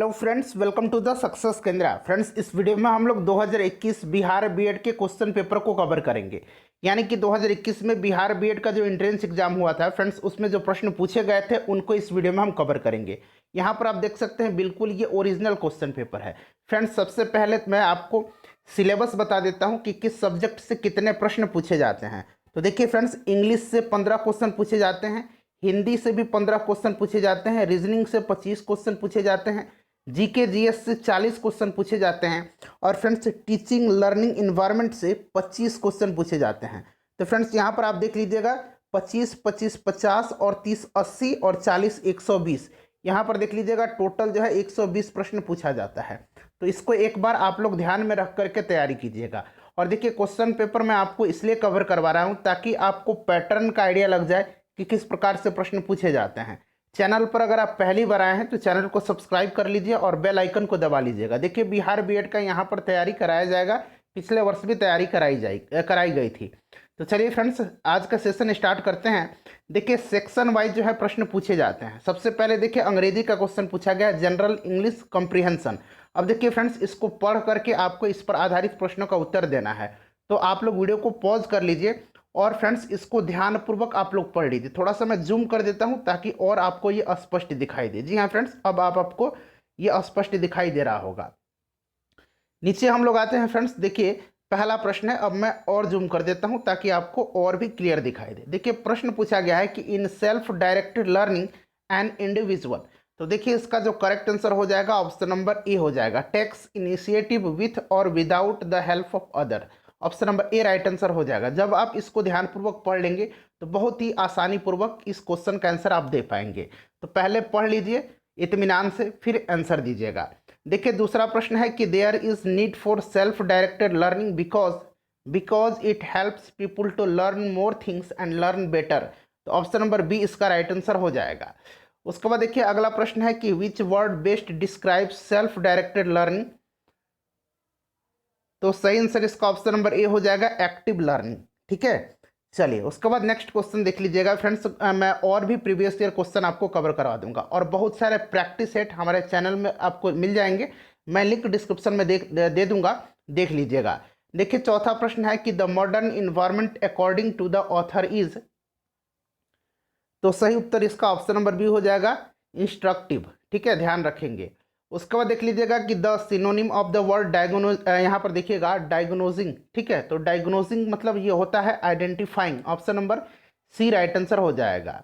Hello friends, welcome to the Success Kendra. Friends, इस video में हम लोग 2021 बिहार बीएड के क्वेश्चन पेपर को कवर करेंगे। यानी कि 2021 में बिहार बीएड का जो एंट्रेंस एग्जाम हुआ था फ्रेंड्स, उसमें जो प्रश्न पूछे गए थे उनको इस वीडियो में हम कवर करेंगे। यहाँ पर आप देख सकते हैं, बिल्कुल ये ओरिजिनल क्वेश्चन पेपर है। फ्रेंड्स, सबसे पहले मैं आपको सिलेबस बता देता हूँ कि किस सब्जेक्ट से कितने प्रश्न पूछे जाते हैं। तो देखिए फ्रेंड्स, इंग्लिश से 15 क्वेश्चन पूछे जाते हैं, हिंदी से भी 15 क्वेश्चन पूछे जाते हैं, रीजनिंग से 25 क्वेश्चन पूछे जाते हैं, जीके जीएस से 40 क्वेश्चन पूछे जाते हैं, और फ्रेंड्स टीचिंग लर्निंग इन्वायरमेंट से 25 क्वेश्चन पूछे जाते हैं। तो फ्रेंड्स, यहाँ पर आप देख लीजिएगा, 25 25 50 और 30 80 और 40 120। यहाँ पर देख लीजिएगा, टोटल जो है 120 प्रश्न पूछा जाता है। तो इसको एक बार आप लोग ध्यान में रख करके तैयारी कीजिएगा। और देखिए, क्वेश्चन पेपर मैं आपको इसलिए कवर करवा रहा हूँ ताकि आपको पैटर्न का आइडिया लग जाए कि किस प्रकार से प्रश्न पूछे जाते हैं। चैनल पर अगर आप पहली बार आए हैं तो चैनल को सब्सक्राइब कर लीजिए और बेल आइकन को दबा लीजिएगा। देखिए, बिहार बीएड का यहाँ पर तैयारी कराया जाएगा। पिछले वर्ष भी तैयारी कराई गई थी। तो चलिए फ्रेंड्स, आज का सेशन स्टार्ट करते हैं। देखिए, सेक्शन वाइज जो है प्रश्न पूछे जाते हैं। सबसे पहले देखिए, अंग्रेजी का क्वेश्चन पूछा गया, जनरल इंग्लिश कॉम्प्रिहेंशन। अब देखिए फ्रेंड्स, इसको पढ़ करके आपको इस पर आधारित प्रश्नों का उत्तर देना है। तो आप लोग वीडियो को पॉज कर लीजिए और फ्रेंड्स इसको ध्यानपूर्वक आप लोग पढ़ लीजिए। थोड़ा सा मैं जूम कर देता हूं ताकि और आपको ये स्पष्ट दिखाई दे। जी हाँ फ्रेंड्स, अब आपको ये स्पष्ट दिखाई दे रहा होगा। नीचे हम लोग आते हैं फ्रेंड्स। देखिए, पहला प्रश्न है, अब मैं और जूम कर देता हूं ताकि आपको और भी क्लियर दिखाई दे। देखिए, प्रश्न पूछा गया है कि in self directed learning an individual. तो देखिए, इसका जो करेक्ट आंसर हो जाएगा ऑप्शन नंबर ए हो जाएगा, टेक्स इनिशिएटिव विथ और without the help of other. Option number A right answer हो जाएगा। जब आप इसको ध्यानपूर्वक पढ़ लेंगे तो बहुत ही आसानी पूर्वक इस क्वेश्चन का आंसर आप दे पाएंगे। तो पहले पढ़ लीजिए इत्मीनान से, फिर आंसर दीजिएगा। देखिए, दूसरा प्रश्न है कि there is need for self directed learning because it helps people to learn more things and learn better. तो ऑप्शन नंबर बी इसका राइट आंसर हो जाएगा। उसके बाद देखिए, अगला प्रश्न है कि which word best describe self directed learning. तो सही आंसर इसका ऑप्शन नंबर ए हो जाएगा, एक्टिव लर्निंग। ठीक है, चलिए उसके बाद नेक्स्ट क्वेश्चन देख लीजिएगा फ्रेंड्स। मैं और भी प्रीवियस ईयर क्वेश्चन आपको कवर करवा दूंगा और बहुत सारे प्रैक्टिस सेट हमारे चैनल में आपको मिल जाएंगे। मैं लिंक डिस्क्रिप्शन में दे दूंगा, देख लीजिएगा। देखिए, चौथा प्रश्न है कि the modern environment according to the author is. तो सही उत्तर इसका ऑप्शन नंबर बी हो जाएगा, इंस्ट्रक्टिव। ठीक है, ध्यान रखेंगे। उसके बाद देख लीजिएगा कि the synonym of the word diagnose, यहाँ पर देखिएगा डायग्नोजिंग। ठीक है, तो डायग्नोजिंग मतलब ये होता है identifying. Option number C right answer हो जाएगा।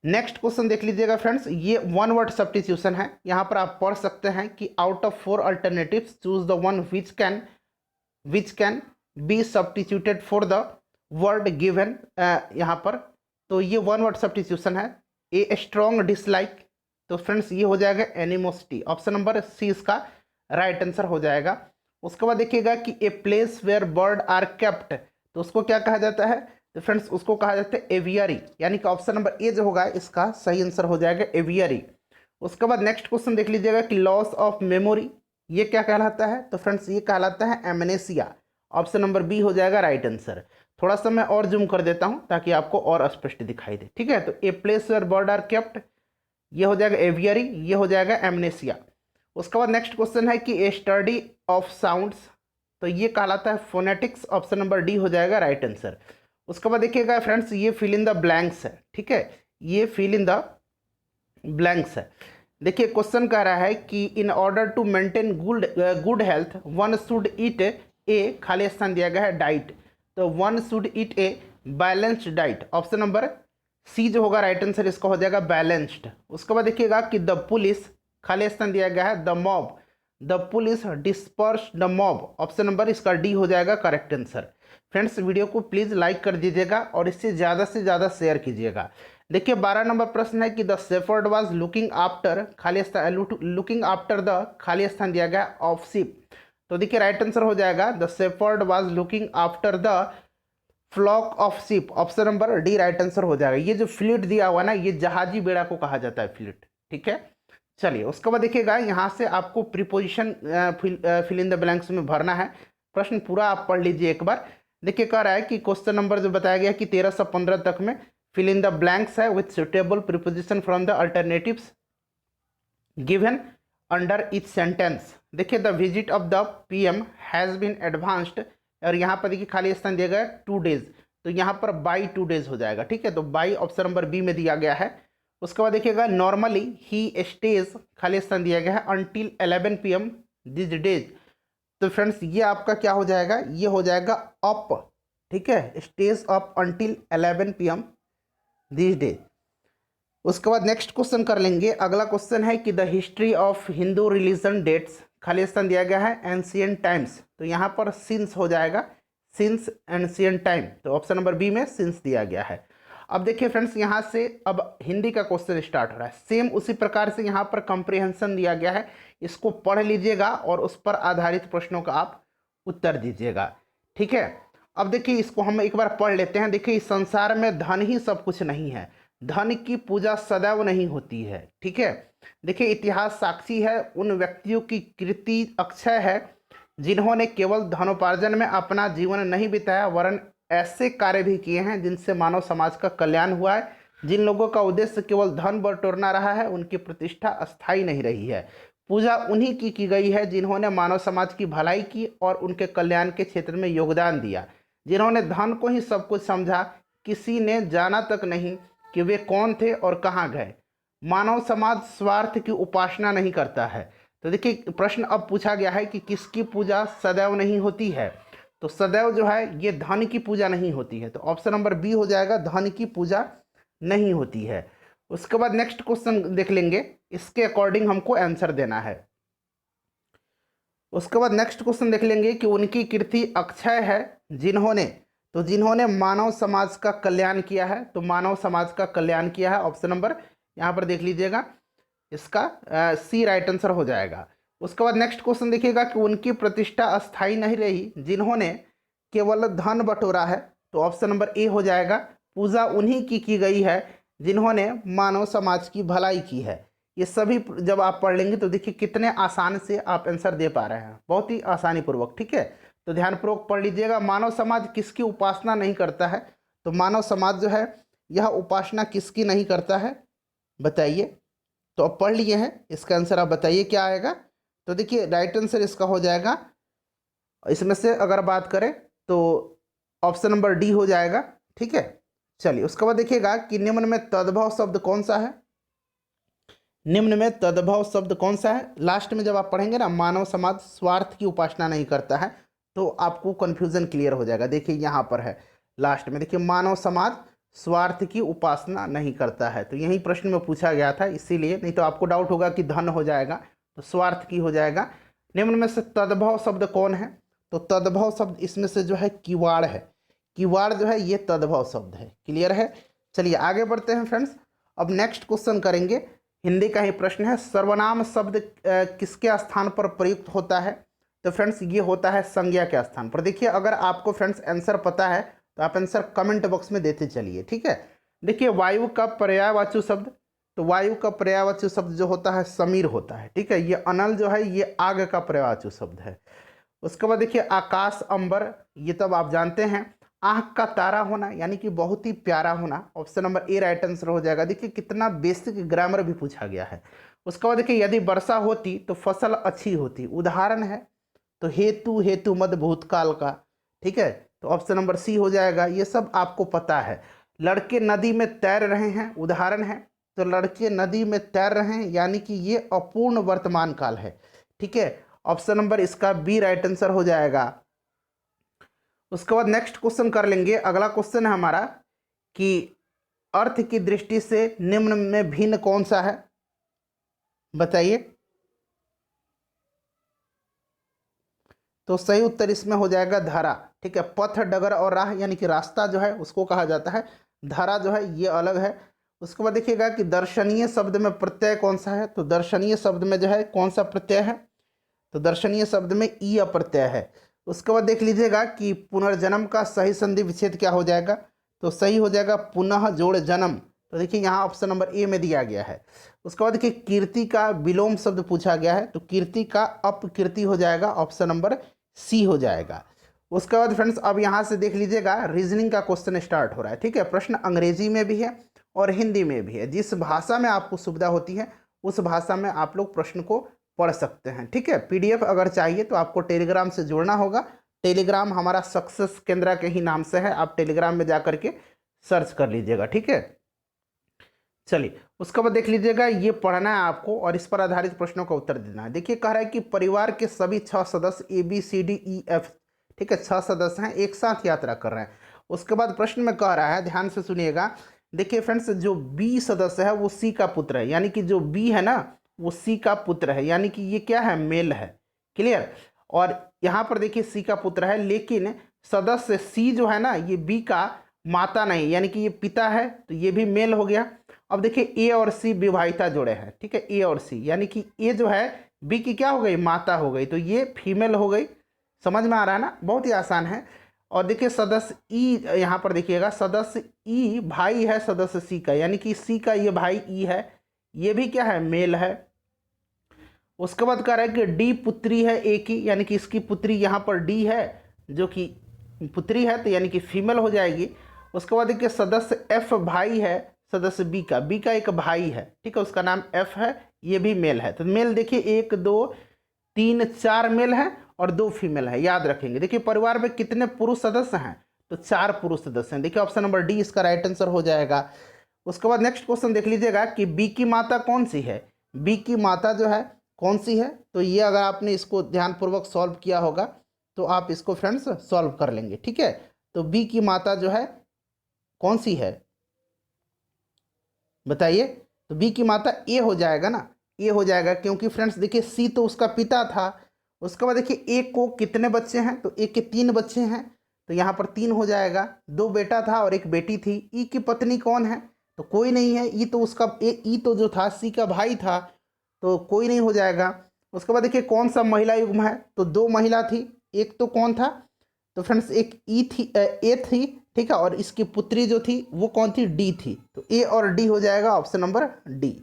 नेक्स्ट क्वेश्चन देख लीजिएगा फ्रेंड्स, ये वन वर्ड सब्स्टिट्यूशन है। यहाँ पर आप पढ़ सकते हैं कि out of 4 alternatives choose the one which can be substituted for the word given. यहाँ पर तो ये वन वर्ड सब्स्टिट्यूशन है। ए स्ट्रॉन्ग डिसलाइक, तो फ्रेंड्स ये हो जाएगा एनिमोसिटी। ऑप्शन नंबर सी इसका राइट आंसर हो जाएगा। उसके बाद देखिएगा कि a place where bird are kept, तो उसको क्या कहा जाता है? तो फ्रेंड्स उसको कहा जाता है एवियरी, यानी कि ऑप्शन नंबर ए जो होगा इसका सही आंसर हो जाएगा एवियरी। उसके बाद नेक्स्ट क्वेश्चन देख लीजिएगा कि लॉस ऑफ मेमोरी ये क्या कहलाता है? तो फ्रेंड्स ये कहलाता है एमनेसिया। ऑप्शन नंबर बी हो जाएगा राइट आंसर। थोड़ा सा मैं और जूम कर देता हूं ताकि आपको और स्पष्ट दिखाई दे। ठीक है, तो a place where bird are kept ये हो जाएगा एवियरी, ये हो जाएगा एमनेसिया। उसके बाद नेक्स्ट क्वेश्चन है कि ए स्टडी ऑफ साउंड्स, तो ये कहलाता है फोनेटिक्स। ऑप्शन नंबर डी हो जाएगा राइट आंसर। उसके बाद देखिएगा फ्रेंड्स, ये फिल इन द ब्लैंक्स है। ठीक है, ये फिल इन द ब्लैंक्स है। देखिए, क्वेश्चन कह रहा है कि in order to maintain good health one should eat a, खाली स्थान दिया गया है डाइट, तो one should eat a balanced diet. Option number C जो होगा राइट आंसर इसका हो जाएगा बैलेंस्ड। उसके बाद देखिएगा कि द पुलिस, खाली स्थान दिया गया है the mob, the police disperse the mob. Option number इसका डी हो जाएगा करेक्ट आंसर। फ्रेंड्स, वीडियो को प्लीज़ लाइक कर दीजिएगा और इससे ज़्यादा शेयर कीजिएगा। देखिए, 12 नंबर प्रश्न है कि the shepherd was looking after, खाली स्थान लुकिंग आफ्टर द, खाली स्थान दिया गया ऑफ शिप। तो देखिए राइट आंसर हो जाएगा the shepherd was looking after the flock of sheep. Option number D right answer हो जाएगा। ये जो फ्लीट दिया हुआ ना, ये जहाजी बेड़ा को कहा जाता है फ्लीट। ठीक है, चलिए उसके बाद देखिएगा, यहाँ से आपको preposition fill in the blanks में भरना है। प्रश्न पूरा आप पढ़ लीजिए एक बार। देखिए, कह रहा है कि क्वेश्चन नंबर जो बताया गया कि 13 से 15 तक में फिल इन द ब्लैंक्स है with suitable preposition from the alternatives given under each sentence. देखिए the visit of the PM has been advanced, और यहाँ पर देखिए खाली स्थान दिया गया है 2 days, तो यहाँ पर बाई 2 days हो जाएगा। ठीक है, तो बाई ऑप्शन नंबर बी में दिया गया है। उसके बाद देखिएगा नॉर्मली ही स्टेज, खाली स्थान दिया गया है अंटिल 11 PM दिस डेज, तो फ्रेंड्स ये आपका क्या हो जाएगा, ये हो जाएगा अप। ठीक है, stage up until 11 PM this day. उसके बाद नेक्स्ट क्वेश्चन कर लेंगे। अगला क्वेश्चन है कि the history of Hindu religion dates, खाली स्थान दिया गया है एंशियंट टाइम्स, तो यहाँ पर सिंस हो जाएगा, सिंस एंशियंट टाइम, तो ऑप्शन नंबर बी में सिंस दिया गया है। अब देखिए फ्रेंड्स यहाँ से अब हिंदी का क्वेश्चन स्टार्ट हो रहा है। सेम उसी प्रकार से यहाँ पर कंप्रीहेंशन दिया गया है, इसको पढ़ लीजिएगा और उस पर आधारित प्रश्नों का आप उत्तर दीजिएगा। ठीक है, अब देखिए इसको हम एक बार पढ़ लेते हैं। देखिए इस संसार में धन ही सब कुछ नहीं है, धन की पूजा सदैव नहीं होती है। ठीक है, देखिए इतिहास साक्षी है, उन व्यक्तियों की कृति अक्षय है जिन्होंने केवल धनोपार्जन में अपना जीवन नहीं बिताया, वरन ऐसे कार्य भी किए हैं जिनसे मानव समाज का कल्याण हुआ है। जिन लोगों का उद्देश्य केवल धन बटोरना रहा है, उनकी प्रतिष्ठा अस्थायी नहीं रही है। पूजा उन्हीं की गई है जिन्होंने मानव समाज की भलाई की और उनके कल्याण के क्षेत्र में योगदान दिया, जिन्होंने धन को ही सब कुछ समझा, किसी ने जाना तक नहीं कि वे कौन थे और कहाँ गए। मानव समाज स्वार्थ की उपासना नहीं करता है। तो देखिए प्रश्न अब पूछा गया है कि किसकी पूजा सदैव नहीं होती है, तो सदैव जो है ये धन की पूजा नहीं होती है, तो ऑप्शन नंबर बी हो जाएगा, धन की पूजा नहीं होती है। उसके बाद नेक्स्ट क्वेश्चन देख लेंगे, इसके अकॉर्डिंग हमको आंसर देना है। उसके बाद नेक्स्ट क्वेश्चन देख लेंगे कि उनकी कीर्ति अक्षय है जिन्होंने, तो जिन्होंने मानव समाज का कल्याण किया है, तो मानव समाज का कल्याण किया है, ऑप्शन नंबर यहाँ पर देख लीजिएगा, इसका सी राइट आंसर हो जाएगा। उसके बाद नेक्स्ट क्वेश्चन देखिएगा कि उनकी प्रतिष्ठा अस्थायी नहीं रही, जिन्होंने केवल धन बटोरा है, तो ऑप्शन नंबर ए हो जाएगा, पूजा उन्हीं की गई है जिन्होंने मानव समाज की भलाई की है। ये सभी जब आप पढ़ लेंगे तो देखिए कितने आसान से आप आंसर दे पा रहे हैं, बहुत ही आसानी पूर्वक। ठीक है, तो ध्यानपूर्वक पढ़ लीजिएगा। मानव समाज किसकी उपासना नहीं करता है, तो मानव समाज जो है यह उपासना किसकी नहीं करता है बताइए। तो अब पढ़ लिए हैं, इसका आंसर आप बताइए क्या आएगा। तो देखिए राइट आंसर इसका हो जाएगा, इसमें से अगर बात करें तो ऑप्शन नंबर डी हो जाएगा। ठीक है, चलिए उसके बाद देखिएगा कि निम्न में तद्भव शब्द कौन सा है, निम्न में तद्भव शब्द कौन सा है। लास्ट में जब आप पढ़ेंगे ना, मानव समाज स्वार्थ की उपासना नहीं करता है, तो आपको कन्फ्यूजन क्लियर हो जाएगा। देखिए यहाँ पर है लास्ट में, देखिए मानव समाज स्वार्थ की उपासना नहीं करता है, तो यही प्रश्न में पूछा गया था, इसीलिए, नहीं तो आपको डाउट होगा कि धन हो जाएगा, तो स्वार्थ की हो जाएगा। निम्न में से तद्भव शब्द कौन है, तो तद्भव शब्द इसमें से जो है किवाड़ है, किवाड़ जो है ये तद्भव शब्द है। क्लियर है, चलिए आगे बढ़ते हैं फ्रेंड्स। अब नेक्स्ट क्वेश्चन करेंगे, हिंदी का ही प्रश्न है, सर्वनाम शब्द किसके स्थान पर प्रयुक्त होता है, तो फ्रेंड्स ये होता है संज्ञा के स्थान पर। देखिए अगर आपको फ्रेंड्स आंसर पता है तो आप आंसर कमेंट बॉक्स में देते चलिए। ठीक है, देखिए वायु का पर्यायवाची शब्द, तो वायु का पर्यायवाची शब्द जो होता है समीर होता है। ठीक है, ये अनल जो है ये आग का पर्यायवाची शब्द है। उसके बाद देखिए आकाश अंबर, ये तब आप जानते हैं। आँख का तारा होना यानी कि बहुत ही प्यारा होना, option number A right answer हो जाएगा। देखिए कितना बेसिक ग्रामर भी पूछा गया है। उसके बाद देखिए यदि वर्षा होती तो फसल अच्छी होती, उदाहरण है तो हेतु हेतु मद भूतकाल का। ठीक है, तो ऑप्शन नंबर सी हो जाएगा, ये सब आपको पता है। लड़के नदी में तैर रहे हैं, उदाहरण है तो लड़के नदी में तैर रहे हैं यानी कि ये अपूर्ण वर्तमान काल है। ठीक है, ऑप्शन नंबर इसका बी राइट आंसर हो जाएगा। उसके बाद नेक्स्ट क्वेश्चन कर लेंगे। अगला क्वेश्चन है हमारा कि अर्थ की दृष्टि से निम्न में भिन्न कौन सा है, बताइए। तो सही उत्तर इसमें हो जाएगा धारा। ठीक है, पथ डगर और राह यानी कि रास्ता जो है उसको कहा जाता है, धारा जो है ये अलग है। उसके बाद देखिएगा कि दर्शनीय शब्द में प्रत्यय कौन सा है, तो दर्शनीय शब्द में जो है कौन सा प्रत्यय है, तो दर्शनीय शब्द में ई प्रत्यय है। उसके बाद देख लीजिएगा कि पुनर्जन्म का सही संधि विच्छेद क्या हो जाएगा, तो सही हो जाएगा पुनः जोड़ जन्म, तो देखिए यहाँ ऑप्शन नंबर ए में दिया गया है। उसके बाद देखिए कीर्ति का विलोम शब्द पूछा गया है, तो कीर्ति का अपकीर्ति हो जाएगा, ऑप्शन नंबर सी हो जाएगा। उसके बाद फ्रेंड्स अब यहाँ से देख लीजिएगा रीजनिंग का क्वेश्चन स्टार्ट हो रहा है। ठीक है, प्रश्न अंग्रेजी में भी है और हिंदी में भी है, जिस भाषा में आपको सुविधा होती है उस भाषा में आप लोग प्रश्न को पढ़ सकते हैं। ठीक है, पीडीएफ अगर चाहिए तो आपको टेलीग्राम से जुड़ना होगा। टेलीग्राम हमारा सक्सेस केंद्रा के ही नाम से है, आप टेलीग्राम में जा करके सर्च कर लीजिएगा। ठीक है, चलिए उसके बाद देख लीजिएगा, ये पढ़ना है आपको और इस पर आधारित प्रश्नों का उत्तर देना है। देखिए कह रहा है कि परिवार के सभी 6 सदस्य ABCDEF, ठीक है 6 सदस्य हैं, एक साथ यात्रा कर रहे हैं। उसके बाद प्रश्न में कह रहा है, ध्यान से सुनिएगा, देखिए फ्रेंड्स जो B सदस्य है वो C का पुत्र है, यानी कि जो B है ना वो C का पुत्र है, यानी कि ये क्या है, मेल है। क्लियर। और यहाँ पर देखिए C का पुत्र है, लेकिन सदस्य C जो है ना ये B का माता नहीं, यानी कि ये पिता है, तो ये भी मेल हो गया। अब देखिए A और C विवाहिता जोड़े हैं, ठीक है, A और C, यानी कि A जो है B की क्या हो गई, माता हो गई, तो ये फीमेल हो गई। समझ में आ रहा है ना, बहुत ही आसान है। और देखिए सदस्य E, यहाँ पर देखिएगा सदस्य E भाई है सदस्य C का, यानी कि C का ये भाई E है, ये भी क्या है, मेल है। उसके बाद कह रहा है कि D पुत्री है A की, यानी कि इसकी पुत्री यहाँ पर D है जो कि पुत्री है, तो यानी कि फीमेल हो जाएगी। उसके बाद देखिए सदस्य F भाई है सदस्य B का एक भाई है, ठीक है, उसका नाम F है, ये भी मेल है। तो मेल देखिए 1 2 3 4 मेल है और 2 फीमेल है, याद रखेंगे। देखिए परिवार में कितने पुरुष सदस्य हैं, तो 4 पुरुष सदस्य हैं। देखिए ऑप्शन नंबर डी इसका राइट आंसर हो जाएगा। उसके बाद नेक्स्ट क्वेश्चन देख लीजिएगा कि बी की माता कौन सी है, बी की माता जो है कौन सी है, तो ये अगर आपने इसको ध्यानपूर्वक सॉल्व किया होगा तो आप इसको फ्रेंड्स सॉल्व कर लेंगे। ठीक है, तो बी की माता जो है कौन सी है बताइए, तो बी की माता ए हो जाएगा ना, ए हो जाएगा, क्योंकि फ्रेंड्स देखिए सी तो उसका पिता था। उसके बाद देखिए ए को कितने बच्चे हैं, तो ए के 3 बच्चे हैं, तो यहाँ पर 3 हो जाएगा। 2 बेटा था और 1 बेटी थी। ई की पत्नी कौन है, तो कोई नहीं है, ई तो उसका ई तो जो था सी का भाई था, तो कोई नहीं हो जाएगा। उसके बाद देखिए कौन सा महिला युग्म है, तो 2 महिला थी, एक तो कौन था, तो फ्रेंड्स एक ई थी, ए थी, ठीक है, और इसकी पुत्री जो थी वो कौन थी, डी थी, तो ए और डी हो जाएगा ऑप्शन नंबर डी।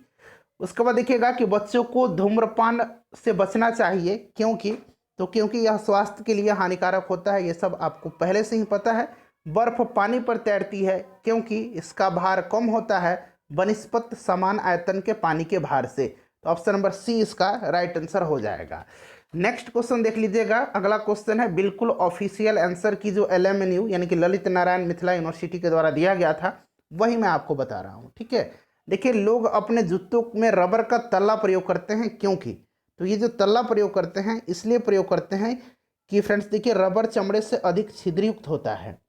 उसके बाद देखिएगा कि बच्चों को धूम्रपान से बचना चाहिए, क्योंकि यह स्वास्थ्य के लिए हानिकारक होता है, ये सब आपको पहले से ही पता है। बर्फ पानी पर तैरती है क्योंकि इसका भार कम होता है बनिस्पत समान आयतन के पानी के भार से, तो ऑप्शन नंबर सी इसका राइट आंसर हो जाएगा। नेक्स्ट क्वेश्चन देख लीजिएगा, अगला क्वेश्चन है बिल्कुल ऑफिशियल आंसर की जो LMNU यानी कि ललित नारायण मिथिला यूनिवर्सिटी के द्वारा दिया गया था, वही मैं आपको बता रहा हूँ। ठीक है, देखिए लोग अपने जूतों में रबर का तल्ला प्रयोग करते हैं, क्योंकि, तो ये जो तल्ला प्रयोग करते हैं इसलिए प्रयोग करते हैं कि फ्रेंड्स देखिए रबर चमड़े से अधिक छिद्रयुक्त होता है।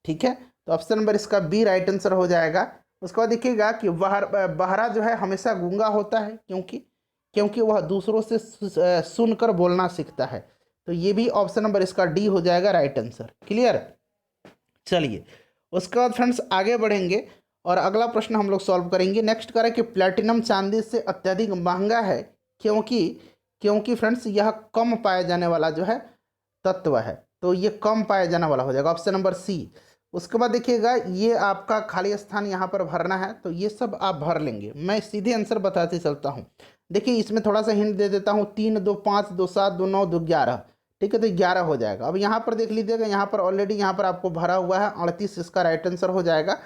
ठीक है, तो ऑप्शन नंबर इसका बी राइट आंसर हो जाएगा। उसके बाद देखिएगा कि बहरा जो है हमेशा गूंगा होता है, क्योंकि वह दूसरों से सुनकर बोलना सीखता है, तो ये भी ऑप्शन नंबर इसका डी हो जाएगा राइट आंसर। क्लियर। चलिए उसके बाद फ्रेंड्स आगे बढ़ेंगे और अगला प्रश्न हम लोग सॉल्व करेंगे। नेक्स्ट करें कि प्लैटिनम चांदी से अत्यधिक महंगा है, क्योंकि फ्रेंड्स यह कम पाया जाने वाला जो है तत्व है, तो ये कम पाया जाने वाला हो जाएगा ऑप्शन नंबर सी। उसके बाद देखिएगा ये आपका खाली स्थान यहाँ पर भरना है, तो ये सब आप भर लेंगे, मैं सीधे आंसर बताते चलता हूँ। देखिए इसमें थोड़ा सा हिंट दे देता हूँ, 3 2 5 2 7 2 9 2 11, ठीक है, तो 11 हो जाएगा। अब यहाँ पर देख लीजिएगा, यहाँ पर ऑलरेडी यहाँ पर आपको भरा हुआ है 38, इसका राइट आंसर हो जाएगा।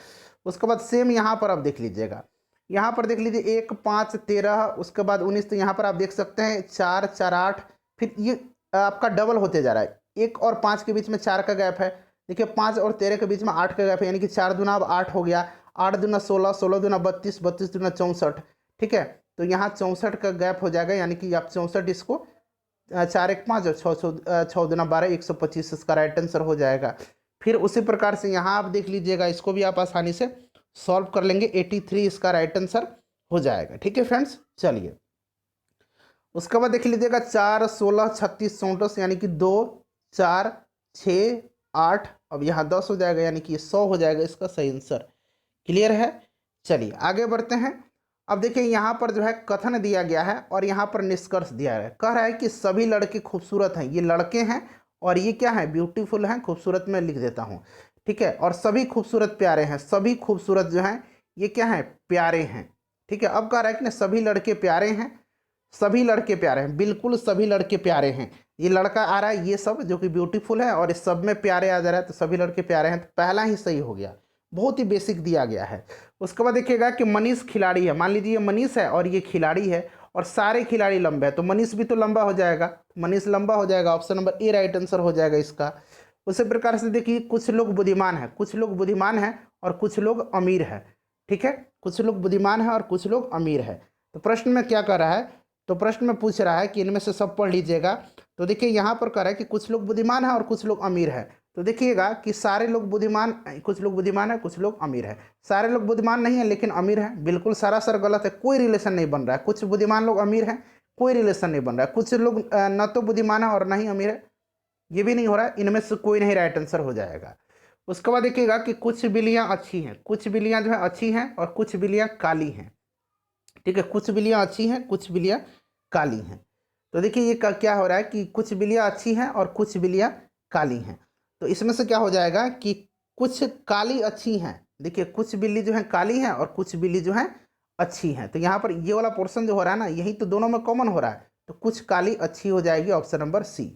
उसके बाद सेम यहाँ पर आप देख लीजिएगा, यहाँ पर देख लीजिए 1 5 13, उसके बाद 19, तो यहाँ पर आप देख सकते हैं 4 4 8, फिर ये आपका डबल होते जा रहा है, 1 और 5 के बीच में 4 का गैप है, देखिए 5 और 13 के बीच में 8 का गैप है, यानी कि 4 दूना अब 8 हो गया, 8 दूना 16, 16 दूना 32, 32 दूना 64, ठीक है, तो यहाँ 64 का गैप हो जाएगा, यानी कि आप 64 इसको 4 1 5 और 6 दूना 12, 125 इसका राइट आंसर हो जाएगा। फिर उसी प्रकार से यहाँ आप देख लीजिएगा, इसको भी आप आसानी से सॉल्व कर लेंगे, 83 इसका राइट आंसर हो जाएगा। ठीक है फ्रेंड्स, चलिए उसके बाद देख लीजिएगा 4 16 36 34, यानी कि 2 4 6 8, अब यहाँ 10 हो जाएगा, यानी कि 100 हो जाएगा इसका सही आंसर। क्लियर है। चलिए आगे बढ़ते हैं। अब देखिए यहाँ पर जो है कथन दिया गया है और यहाँ पर निष्कर्ष दिया है, कह रहा है कि सभी लड़के खूबसूरत हैं, ये लड़के हैं और ये क्या है, ब्यूटीफुल हैं, खूबसूरत में लिख देता हूँ, ठीक है, और सभी खूबसूरत प्यारे हैं, सभी खूबसूरत जो हैं ये क्या है, प्यारे हैं। ठीक है, अब कह रहा है कि ना सभी लड़के प्यारे हैं, सभी लड़के प्यारे हैं, बिल्कुल सभी लड़के प्यारे हैं, ये लड़का आ रहा है ये सब जो कि ब्यूटीफुल है और इस सब में प्यारे आ जा रहा है, तो सभी लड़के प्यारे हैं, तो पहला ही सही हो गया, बहुत ही बेसिक दिया गया है। उसके बाद देखिएगा कि मनीष खिलाड़ी है, मान लीजिए ये मनीष है और ये खिलाड़ी है और सारे खिलाड़ी लंबे हैं तो मनीष भी तो लंबा हो जाएगा, मनीष लंबा हो जाएगा, option number A right answer हो जाएगा इसका। उसी प्रकार से देखिए कुछ लोग बुद्धिमान हैं, कुछ लोग बुद्धिमान हैं और कुछ लोग अमीर हैं, ठीक है, कुछ लोग बुद्धिमान हैं और कुछ लोग अमीर हैं। तो प्रश्न में क्या कर रहा है, तो प्रश्न में पूछ रहा है कि इनमें से सब पढ़ लीजिएगा। तो देखिए यहाँ पर कह रहा है कि कुछ लोग बुद्धिमान हैं और कुछ लोग अमीर हैं। तो देखिएगा कि सारे लोग बुद्धिमान, कुछ लोग बुद्धिमान है कुछ लोग अमीर है, सारे लोग बुद्धिमान नहीं है लेकिन अमीर हैं, बिल्कुल सरासर गलत है, कोई रिलेशन नहीं बन रहा है। कुछ बुद्धिमान लोग अमीर हैं, कोई रिलेशन नहीं बन रहा है। कुछ लोग न तो बुद्धिमान है और न ही अमीर है, ये भी नहीं हो रहा है, इनमें से कोई नहीं राइट आंसर हो जाएगा। उसके बाद देखिएगा कि कुछ बिल्लियाँ अच्छी हैं, कुछ बिल्लियाँ जो है अच्छी हैं और कुछ बिल्लियाँ काली हैं, ठीक है, कुछ बिल्लियाँ अच्छी हैं कुछ बिल्लियाँ काली हैं। तो देखिए ये क्या हो रहा है कि कुछ बिल्लियाँ अच्छी हैं और कुछ बिल्लियाँ काली हैं। तो इसमें से क्या हो जाएगा कि कुछ काली अच्छी हैं, देखिए कुछ बिल्ली जो है काली हैं और कुछ बिल्ली जो है अच्छी हैं। तो यहाँ पर ये वाला पोर्शन जो हो रहा है ना, यही तो दोनों में कॉमन हो रहा है, तो कुछ काली अच्छी हो जाएगी, ऑप्शन नंबर सी।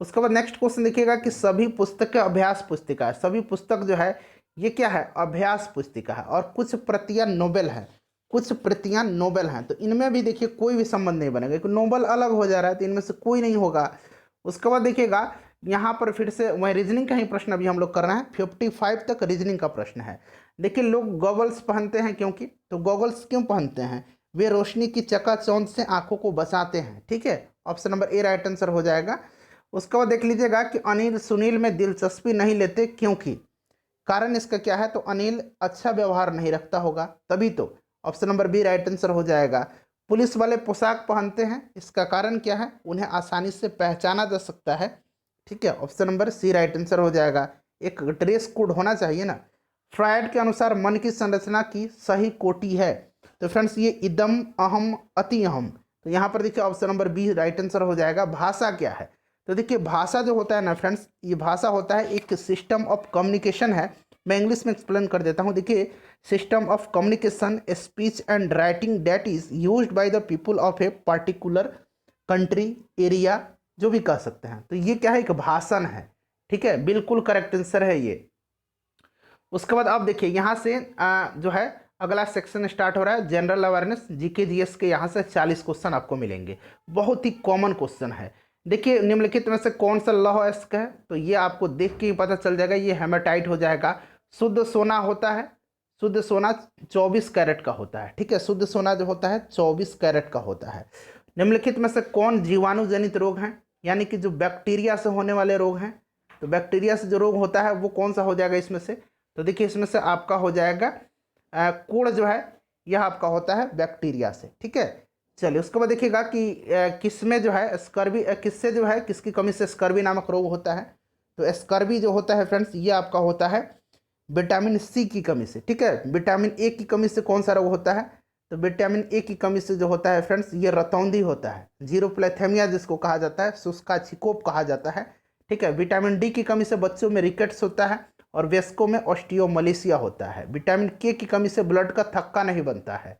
उसके बाद नेक्स्ट क्वेश्चन देखिएगा कि सभी पुस्तकें अभ्यास पुस्तिका है, सभी पुस्तक जो है ये क्या है, अभ्यास पुस्तिका है, और कुछ प्रतियां नोबेल है, कुछ प्रतियां नोबेल हैं। तो इनमें भी देखिए कोई भी संबंध नहीं बनेगा क्योंकि नोबेल अलग हो जा रहा है, तो इनमें से कोई नहीं होगा। उसके बाद देखिएगा यहाँ पर फिर से वही रीजनिंग का ही प्रश्न अभी हम लोग कर रहे हैं, 55 तक रीजनिंग का प्रश्न है। देखिए लोग गॉगल्स पहनते हैं क्योंकि, तो गॉगल्स क्यों पहनते हैं, वे रोशनी की चकाचौंध से आंखों को बचाते हैं, ठीक है, option number A right answer हो जाएगा। उसके बाद देख लीजिएगा कि अनिल सुनील में दिलचस्पी नहीं लेते क्योंकि, कारण इसका क्या है, तो अनिल अच्छा व्यवहार नहीं रखता होगा तभी, तो option number B right answer हो जाएगा। पुलिस वाले पोशाक पहनते हैं, इसका कारण क्या है, उन्हें आसानी से पहचाना जा सकता है, ठीक है, option number C right answer हो जाएगा। एक ड्रेस कोड होना चाहिए ना। फ्रायड के अनुसार मन की संरचना की सही कोटि है, तो फ्रेंड्स ये इदम अहम अति अहम, तो यहाँ पर देखिए option number B right answer हो जाएगा। भाषा क्या है, तो देखिए भाषा जो होता है ना फ्रेंड्स, ये भाषा होता है एक सिस्टम ऑफ कम्युनिकेशन है। मैं इंग्लिश में एक्सप्लेन कर देता हूँ। देखिए system of communication speech and writing that is used by the people of a particular country area, जो भी कह सकते हैं। तो ये क्या है, एक भाषण है, ठीक है, बिल्कुल करेक्ट आंसर है ये। उसके बाद आप देखिए यहाँ से जो है अगला सेक्शन स्टार्ट हो रहा है, जनरल अवेयरनेस जीके जीएस के। यहाँ से 40 क्वेश्चन आपको मिलेंगे, बहुत ही कॉमन क्वेश्चन है। देखिए निम्नलिखित में से कौन सा लौह अयस्क है, तो ये आपको देख के ही पता चल जाएगा, ये हेमाटाइट हो जाएगा। शुद्ध सोना होता है, शुद्ध सोना 24 कैरेट का होता है, ठीक है, शुद्ध सोना जो होता है 24 कैरेट का होता है। निम्नलिखित में से कौन जीवाणु जनित रोग हैं, यानी कि जो बैक्टीरिया से होने वाले रोग हैं, तो बैक्टीरिया से जो रोग होता है वो कौन सा हो जाएगा इसमें से, तो देखिए इसमें से आपका हो जाएगा कोड़ जो है यह आपका होता है बैक्टीरिया से, ठीक है। चलिए उसके बाद देखिएगा कि किसमें जो है स्कर्वी, किससे जो है किसकी कमी से स्कर्वी नामक रोग होता है, तो स्कर्वी जो होता है फ्रेंड्स ये आपका होता है विटामिन सी की कमी से, ठीक है। विटामिन ए की कमी से कौन सा रोग होता है, तो विटामिन ए की कमी से जो होता है फ्रेंड्स ये रतौंधी होता है, जीरोप्लेथेमिया जिसको कहा जाता है, शुष्का छिकोप कहा जाता है, ठीक है। विटामिन डी की कमी से बच्चों में रिकेट्स होता है और वयस्कों में ऑस्टियोमलेशिया होता है। विटामिन के की कमी से ब्लड का थक्का नहीं बनता है।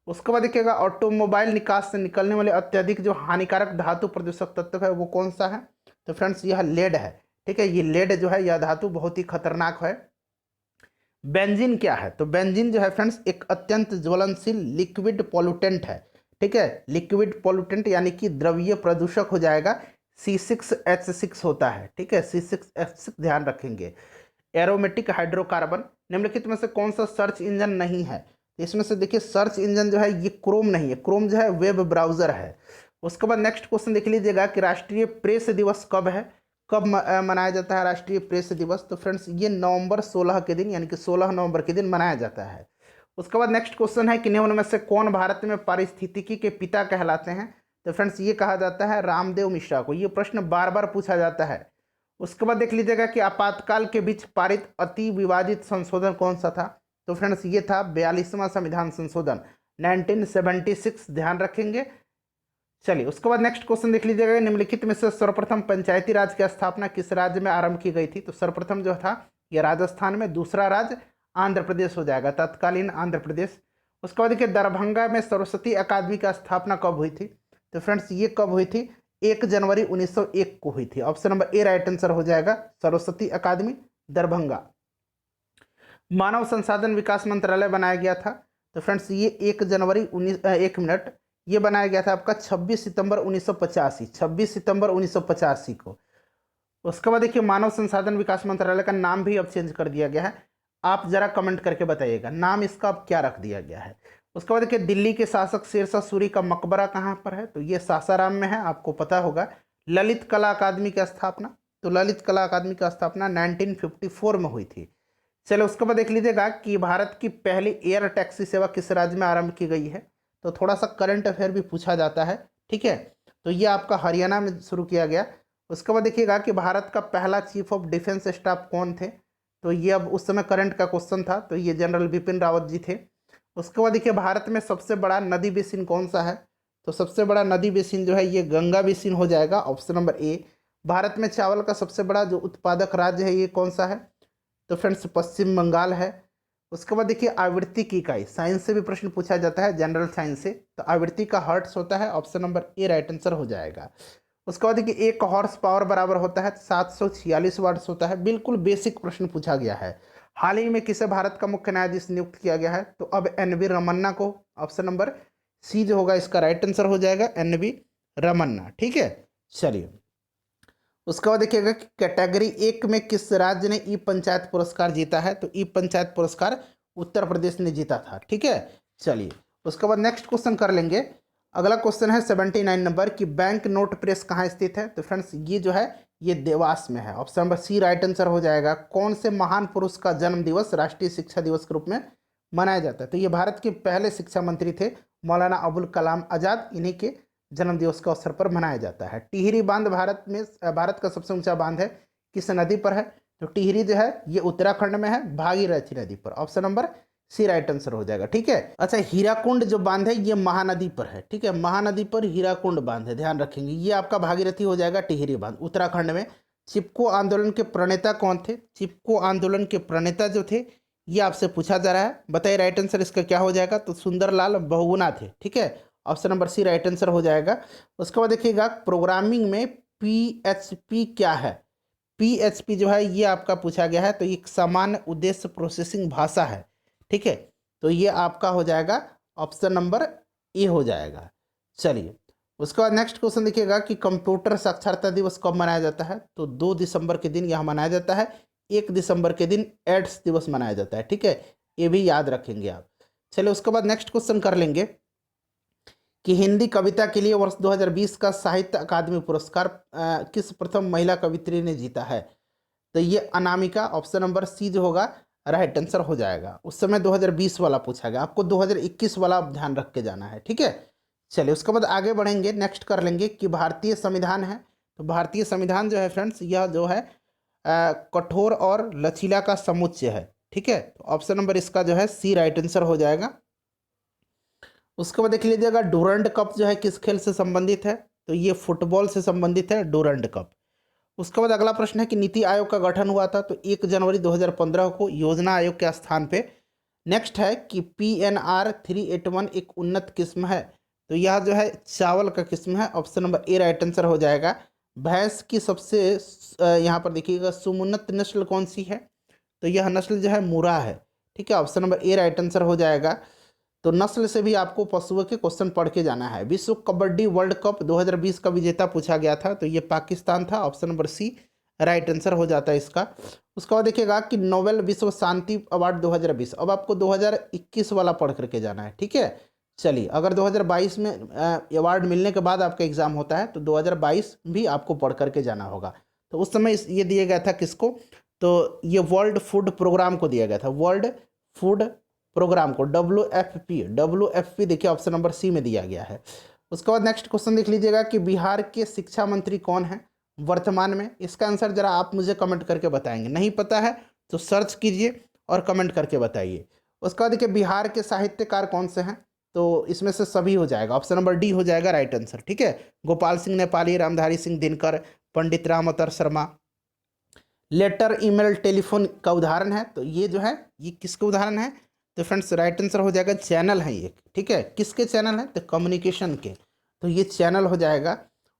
उसके बाद देखिएगा ऑटोमोबाइल निकास से निकलने वाले अत्यधिक जो हानिकारक धातु प्रदूषक तत्व है वो कौन सा है, तो फ्रेंड्स यह लेड है, ठीक है। ये लेड जो है यह धातु बहुत ही खतरनाक है। बेंजीन क्या है, तो बेंजीन जो है फ्रेंड्स एक अत्यंत ज्वलनशील लिक्विड पॉल्यूटेंट है, ठीक है, लिक्विड पॉल्यूटेंट यानी कि द्रवीय प्रदूषक हो जाएगा। C6H6 होता है, ठीक है, C6H6 ध्यान रखेंगे। एरोमेटिक हाइड्रोकार्बन, निम्नलिखित में से कौन सा सर्च इंजन नहीं है, इसमें से देखिए सर्च इंजन जो है ये क्रोम नहीं है, क्रोम जो है वेब ब्राउजर है। उसके बाद नेक्स्ट क्वेश्चन देख लीजिएगा कि राष्ट्रीय प्रेस दिवस कब है, कब मनाया जाता है राष्ट्रीय प्रेस दिवस, तो फ्रेंड्स ये नवंबर 16 के दिन यानी कि 16 नवंबर के दिन मनाया जाता है। उसके बाद नेक्स्ट क्वेश्चन है कि निम्न में से कौन भारत में पारिस्थितिकी के पिता कहलाते हैं, तो फ्रेंड्स ये कहा जाता है रामदेव मिश्रा को। ये प्रश्न बार बार पूछा जाता है। उसके बाद देख लीजिएगा कि आपातकाल के बीच पारित अति विवादित संशोधन कौन सा था, तो फ्रेंड्स ये था 42वां संविधान संशोधन 1976, ध्यान रखेंगे। चलिए उसके बाद नेक्स्ट क्वेश्चन देख लीजिएगा, निम्नलिखित में से सर्वप्रथम पंचायती राज की स्थापना किस राज्य में आरंभ की गई थी, तो सर्वप्रथम जो था ये राजस्थान में, दूसरा राज्य आंध्र प्रदेश हो जाएगा, तत्कालीन आंध्र प्रदेश। उसके बाद देखिए दरभंगा में सरस्वती अकादमी की स्थापना कब हुई थी, तो फ्रेंड्स ये कब हुई थी, 1 जनवरी 1901 को हुई थी। Option number A right answer हो जाएगा, सरस्वती अकादमी दरभंगा। मानव संसाधन विकास मंत्रालय बनाया गया था, तो फ्रेंड्स ये 1 जनवरी 19 एक मिनट ये बनाया गया था आपका 26 सितंबर 1985, 26 सितंबर 1985 को। उसके बाद देखिए मानव संसाधन विकास मंत्रालय का नाम भी अब चेंज कर दिया गया है। आप जरा कमेंट करके बताइएगा नाम इसका अब क्या रख दिया गया है। उसके बाद देखिए दिल्ली के शासक शेरशाह सूरी का मकबरा कहाँ पर है, तो ये सासाराम में है, आपको पता होगा। ललित कला अकादमी की स्थापना, तो ललित कला अकादमी की स्थापना 1954 में हुई थी। चलो उसके बाद देख लीजिएगा कि भारत की पहली एयर टैक्सी सेवा किस राज्य में आरंभ की गई है, तो थोड़ा सा करंट अफेयर भी पूछा जाता है, ठीक है। तो ये आपका हरियाणा में शुरू किया गया। उसके बाद देखिएगा कि भारत का पहला चीफ ऑफ डिफेंस स्टाफ कौन थे, तो ये अब उस समय करंट का क्वेश्चन था, तो ये जनरल बिपिन रावत जी थे। उसके बाद देखिए भारत में सबसे बड़ा नदी बेसिन कौन सा है, तो सबसे बड़ा नदी बेसिन जो है ये गंगा बेसिन हो जाएगा, ऑप्शन नंबर ए। भारत में चावल का सबसे बड़ा जो उत्पादक राज्य है ये कौन सा है, तो फ्रेंड्स पश्चिम बंगाल है। उसके बाद देखिए आवृत्ति की इकाई, साइंस से भी प्रश्न पूछा जाता है, जनरल साइंस से, तो आवृत्ति का हर्ट्स होता है, option number A right answer हो जाएगा। उसके बाद देखिए 1 हॉर्स पावर बराबर होता है 746 वाट्स होता है, बिल्कुल बेसिक प्रश्न पूछा गया है। हाल ही में किसे भारत का मुख्य न्यायाधीश नियुक्त किया गया है, तो अब एन.वी. रमन्ना को, ऑप्शन नंबर सी जो होगा इसका राइट आंसर हो जाएगा, एन.वी. रमन्ना, ठीक है। चलिए उसके बाद देखिएगा कि कैटेगरी 1 में किस राज्य ने ई पंचायत पुरस्कार जीता है, तो ई पंचायत पुरस्कार उत्तर प्रदेश ने जीता था, ठीक है। चलिए उसके बाद नेक्स्ट क्वेश्चन कर लेंगे। अगला क्वेश्चन है 79 नंबर की बैंक नोट प्रेस कहाँ स्थित है, तो फ्रेंड्स ये जो है ये देवास में है, option number C right answer हो जाएगा। कौन से महान पुरुष का जन्म दिवस राष्ट्रीय शिक्षा दिवस के रूप में मनाया जाता है, तो ये भारत के पहले शिक्षा मंत्री थे मौलाना अबुल कलाम आज़ाद, इन्हीं के जन्म दिवस के अवसर पर मनाया जाता है। टिहरी बांध भारत का सबसे ऊंचा बांध है, किस नदी पर है, तो टिहरी जो है ये उत्तराखंड में है, भागीरथी नदी पर, option number C right answer हो जाएगा, ठीक है। अच्छा हीराकुंड जो बांध है ये महानदी पर है, ठीक है, महानदी पर हीराकुंड बांध है, ध्यान रखेंगे। ये आपका भागीरथी हो जाएगा, टिहरी बांध उत्तराखंड में। चिपको आंदोलन के प्रणेता कौन थे, चिपको आंदोलन के प्रणेता जो थे ये आपसे पूछा जा रहा है, बताइए राइट आंसर इसका क्या हो जाएगा, तो सुंदरलाल बहुगुणा थे, ठीक है, option number C right answer हो जाएगा। उसके बाद देखिएगा प्रोग्रामिंग में पीएचपी क्या है, पीएचपी जो है ये आपका पूछा गया है, तो ये सामान्य उद्देश्य प्रोसेसिंग भाषा है, ठीक है, तो ये आपका हो जाएगा ऑप्शन नंबर ए हो जाएगा। चलिए उसके बाद नेक्स्ट क्वेश्चन देखिएगा कि कंप्यूटर साक्षरता दिवस कब मनाया जाता है, तो 2 दिसंबर के दिन यह मनाया जाता है, 1 दिसंबर के दिन एड्स दिवस मनाया जाता है, ठीक है, ये भी याद रखेंगे आप। चलिए उसके बाद नेक्स्ट क्वेश्चन कर लेंगे कि हिंदी कविता के लिए वर्ष 2020 का साहित्य अकादमी पुरस्कार किस प्रथम महिला कवित्री ने जीता है, तो ये अनामिका, ऑप्शन नंबर सी जो होगा राइट आंसर हो जाएगा। उस समय 2020 वाला पूछा गया, आपको 2021 वाला ध्यान रख के जाना है, ठीक है। चलिए उसके बाद आगे बढ़ेंगे, नेक्स्ट कर लेंगे कि भारतीय संविधान है, तो भारतीय संविधान जो है फ्रेंड्स यह जो है कठोर और लचीला का समुच्चय है, ठीक है, तो ऑप्शन नंबर इसका जो है सी राइट आंसर हो जाएगा। उसके बाद देख लीजिएगा डूरंड कप जो है किस खेल से संबंधित है, तो ये फुटबॉल से संबंधित है डूरंड कप। उसके बाद अगला प्रश्न है कि नीति आयोग का गठन हुआ था, तो 1 जनवरी 2015 को योजना आयोग के स्थान पे। नेक्स्ट है कि PNR 381 एक उन्नत किस्म है, तो यह जो है चावल का किस्म है, option number A right answer हो जाएगा। भैंस की सबसे यहाँ पर देखिएगा समुन्नत नस्ल कौन सी है, तो यह नस्ल जो है मुर्रा है, ठीक है, option number A right answer हो जाएगा। तो नस्ल से भी आपको पशुओं के क्वेश्चन पढ़ के जाना है। विश्व कबड्डी वर्ल्ड कप 2020 का विजेता पूछा गया था, तो ये पाकिस्तान था, option number C right answer हो जाता है इसका। उसके बाद देखिएगा कि नोबेल विश्व शांति अवार्ड 2020, अब आपको 2021 वाला पढ़ करके जाना है, ठीक है। चलिए अगर 2022 में अवार्ड मिलने के बाद आपका एग्जाम होता है तो 2022 भी आपको पढ़ करके जाना होगा। तो उस समय ये दिया गया था किसको, तो ये वर्ल्ड फूड प्रोग्राम को दिया गया था, वर्ल्ड फूड प्रोग्राम को, WFP देखिए ऑप्शन नंबर सी में दिया गया है। उसके बाद नेक्स्ट क्वेश्चन देख लीजिएगा कि बिहार के शिक्षा मंत्री कौन है वर्तमान में, इसका आंसर जरा आप मुझे कमेंट करके बताएंगे, नहीं पता है तो सर्च कीजिए और कमेंट करके बताइए। उसके बाद देखिए बिहार के साहित्यकार कौन से हैं, तो इसमें से सभी हो जाएगा, ऑप्शन नंबर डी हो जाएगा राइट आंसर, ठीक है। गोपाल सिंह नेपाली, रामधारी सिंह दिनकर, पंडित राम अवतार शर्मा। लेटर ईमेल टेलीफोन का उदाहरण है, तो ये जो है ये किसका उदाहरण है, तो फ्रेंड्स राइट आंसर हो जाएगा चैनल है ये, ठीक है, किसके चैनल है, तो कम्युनिकेशन के, तो ये चैनल हो जाएगा।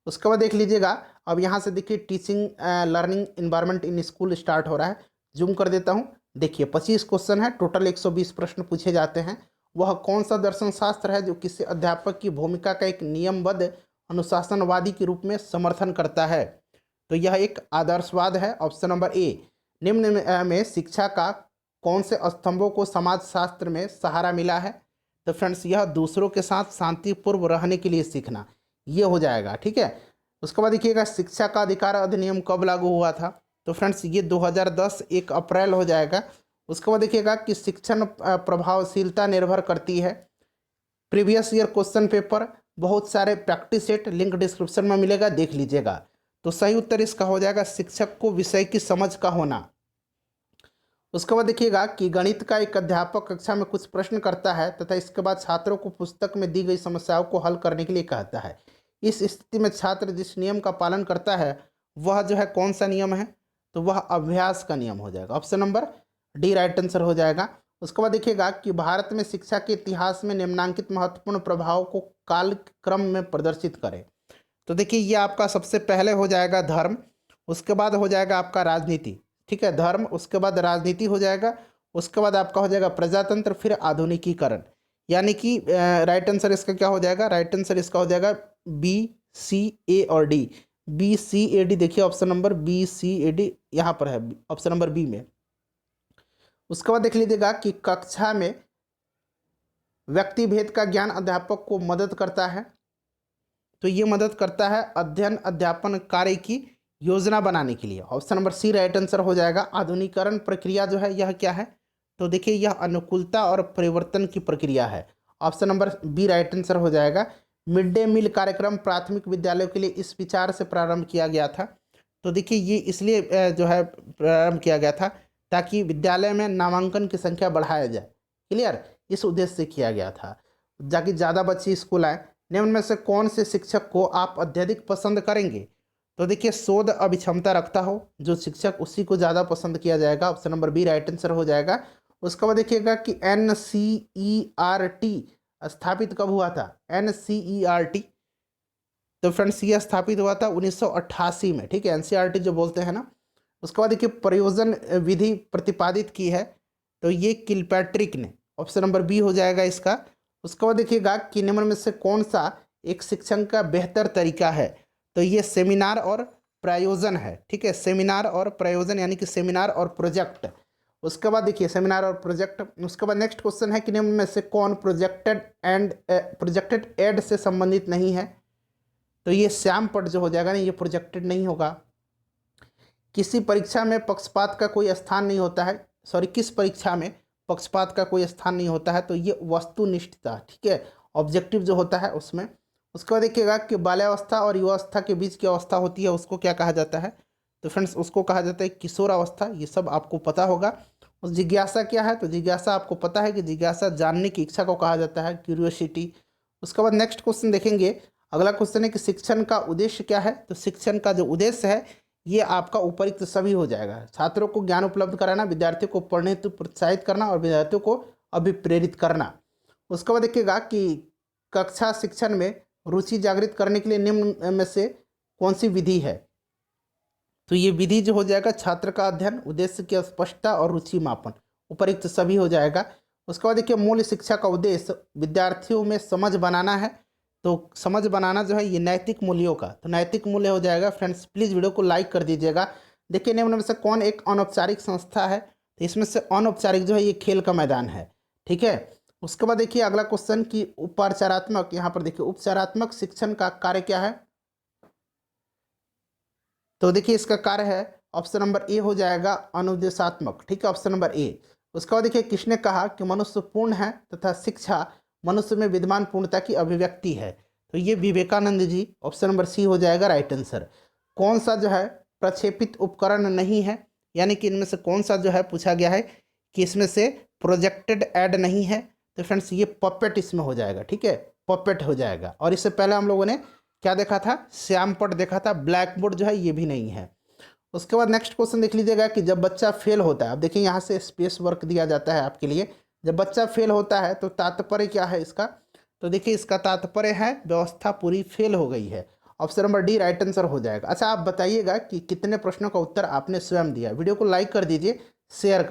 उसके बाद देख लीजिएगा अब यहाँ से देखिए teaching learning environment in school start हो रहा है, जूम कर देता हूँ। देखिए 25 क्वेश्चन है, टोटल 120 प्रश्न पूछे जाते हैं वह कौन सा दर्शन शास्त्र है जो किसी अध्यापक की भूमिका का एक नियमबद्ध अनुशासनवादी के रूप में समर्थन करता है? तो यह एक आदर्शवाद है। Option number A. निम्न में शिक्षा का कौन से स्तंभों को समाजशास्त्र में सहारा मिला है? तो फ्रेंड्स यह दूसरों के साथ शांतिपूर्व रहने के लिए सीखना, ये हो जाएगा। ठीक है, उसके बाद देखिएगा शिक्षा का अधिकार अधिनियम कब लागू हुआ था? तो फ्रेंड्स ये 2010 1 अप्रैल हो जाएगा। उसके बाद देखिएगा कि शिक्षण प्रभावशीलता निर्भर करती है। प्रीवियस ईयर क्वेश्चन पेपर, बहुत सारे प्रैक्टिस सेट, लिंक डिस्क्रिप्शन में मिलेगा, देख लीजिएगा। तो सही उत्तर इसका हो जाएगा शिक्षक को विषय की समझ का होना। उसके बाद देखिएगा कि गणित का एक अध्यापक कक्षा में कुछ प्रश्न करता है तथा इसके बाद छात्रों को पुस्तक में दी गई समस्याओं को हल करने के लिए कहता है। इस स्थिति में छात्र जिस नियम का पालन करता है वह जो है कौन सा नियम है? तो वह अभ्यास का नियम हो जाएगा। Option number D right answer हो जाएगा। उसके बाद देखिएगा कि भारत में शिक्षा के इतिहास में निम्नलिखित महत्वपूर्ण प्रभाव को कालक्रम में प्रदर्शित करें। तो देखिए ये आपका सबसे पहले हो जाएगा धर्म, उसके बाद हो जाएगा आपका राजनीति। ठीक है, धर्म, उसके बाद राजनीति हो जाएगा, उसके बाद आपका हो जाएगा प्रजातंत्र, फिर आधुनिकीकरण। यानी कि राइट आंसर इसका क्या हो जाएगा? राइट आंसर इसका हो जाएगा बी, सी, ए और डी। बी, सी, ए, डी। देखिए ऑप्शन नंबर बी, सी, ए, डी यहाँ पर है, ऑप्शन नंबर बी में। उसके बाद देख लीजिएगा कि कक्षा में व्यक्ति भेद का ज्ञान अध्यापक को मदद करता है। तो ये मदद करता है अध्ययन अध्यापन कार्य की योजना बनाने के लिए। Option number C right answer हो जाएगा। आधुनिकीकरण प्रक्रिया जो है यह क्या है? तो देखिए यह अनुकूलता और परिवर्तन की प्रक्रिया है। Option number B right answer हो जाएगा। मिड डे मील कार्यक्रम प्राथमिक विद्यालयों के लिए इस विचार से प्रारंभ किया गया था। तो देखिए ये इसलिए जो है प्रारंभ किया गया था ताकि विद्यालय में नामांकन की संख्या बढ़ाया जाए। क्लियर, इस उद्देश्य से किया गया था ताकि ज़्यादा बच्चे स्कूल आए। निम्न में से कौन से शिक्षक को आप अत्यधिक पसंद करेंगे? तो देखिए शोध अभिक्षमता रखता हो जो शिक्षक, उसी को ज़्यादा पसंद किया जाएगा। Option number B right answer हो जाएगा। उसके बाद देखिएगा कि NCERT स्थापित कब हुआ था? NCERT, तो फ्रेंड्स ये स्थापित हुआ था 1988 में। ठीक है, NCERT जो बोलते हैं ना। उसके बाद देखिए प्रयोजन विधि प्रतिपादित की है, तो ये किलपैट्रिक ने। ऑप्शन नंबर बी हो जाएगा इसका। उसके बाद देखिएगा कि निम्न में से कौन सा एक शिक्षण का बेहतर तरीका है? तो ये सेमिनार और प्रयोजन है। ठीक है, सेमिनार और प्रयोजन यानी कि सेमिनार और प्रोजेक्ट। उसके बाद देखिए सेमिनार और प्रोजेक्ट। उसके बाद नेक्स्ट क्वेश्चन है कि निम्न में से कौन प्रोजेक्टेड एड से संबंधित नहीं है? तो ये श्यामपट जो हो जाएगा ना, ये प्रोजेक्टेड नहीं होगा। किसी परीक्षा में पक्षपात का कोई स्थान नहीं होता है। सॉरी, किस परीक्षा में पक्षपात का कोई स्थान नहीं होता है? तो ये वस्तुनिष्ठता, ठीक है, ऑब्जेक्टिव जो होता है उसमें। उसके बाद देखिएगा कि बाल्यावस्था और युवावस्था के बीच की अवस्था होती है, उसको क्या कहा जाता है? तो फ्रेंड्स उसको कहा जाता है किशोरावस्था। ये सब आपको पता होगा। उस जिज्ञासा क्या है? तो जिज्ञासा आपको पता है कि जिज्ञासा जानने की इच्छा को कहा जाता है, क्यूरियोसिटी। उसके बाद नेक्स्ट क्वेश्चन देखेंगे। अगला क्वेश्चन है कि शिक्षण का उद्देश्य क्या है? तो शिक्षण का जो उद्देश्य है ये आपका उपयुक्त सभी हो जाएगा। छात्रों को ज्ञान उपलब्ध कराना, विद्यार्थियों को पढ़ने हेतु प्रोत्साहित करना और विद्यार्थियों को अभिप्रेरित करना। उसके बाद देखिएगा कि कक्षा शिक्षण में रुचि जागृत करने के लिए निम्न में से कौन सी विधि है? तो ये विधि जो हो जाएगा छात्र का अध्ययन, उद्देश्य की स्पष्टता और रुचि मापन, उपयुक्त सभी हो जाएगा। उसके बाद देखिए मूल शिक्षा का उद्देश्य विद्यार्थियों में समझ बनाना है। तो समझ बनाना जो है ये नैतिक मूल्यों का, तो नैतिक मूल्य हो जाएगा। फ्रेंड्स प्लीज़ वीडियो को लाइक कर दीजिएगा। देखिए निम्न में से कौन एक अनौपचारिक संस्था है? तो इसमें से अनौपचारिक जो है ये खेल का मैदान है। ठीक है, उसके बाद देखिए अगला क्वेश्चन कि उपचारात्मक, यहाँ पर देखिए उपचारात्मक शिक्षण का कार्य क्या है? तो देखिए इसका कार्य है ऑप्शन नंबर ए हो जाएगा अनुदेशात्मक। ठीक है, ऑप्शन नंबर ए। उसके बाद देखिए किसने कहा कि मनुष्य पूर्ण है तथा शिक्षा मनुष्य में विद्यमान पूर्णता की अभिव्यक्ति है? तो ये विवेकानंद जी। ऑप्शन नंबर सी हो जाएगा राइट आंसर। कौन सा जो है प्रक्षेपित उपकरण नहीं है? यानी कि इनमें से कौन सा जो है पूछा गया है कि इसमें से प्रोजेक्टेड ऐड नहीं है? तो फ्रेंड्स ये पपेट इसमें हो जाएगा। ठीक है, पपेट हो जाएगा। और इससे पहले हम लोगों ने क्या देखा था? श्यामपट देखा था। ब्लैक बोर्ड जो है ये भी नहीं है। उसके बाद नेक्स्ट क्वेश्चन देख लीजिएगा कि जब बच्चा फेल होता है, अब देखिए यहाँ से स्पेस वर्क दिया जाता है आपके लिए। जब बच्चा फेल होता है तो तात्पर्य क्या है इसका? तो देखिए इसका तात्पर्य है व्यवस्था पूरी फेल हो गई है। Option number D right answer हो जाएगा। अच्छा आप बताइएगा कि कितने प्रश्नों का उत्तर आपने स्वयं दिया। वीडियो को लाइक कर दीजिए, शेयर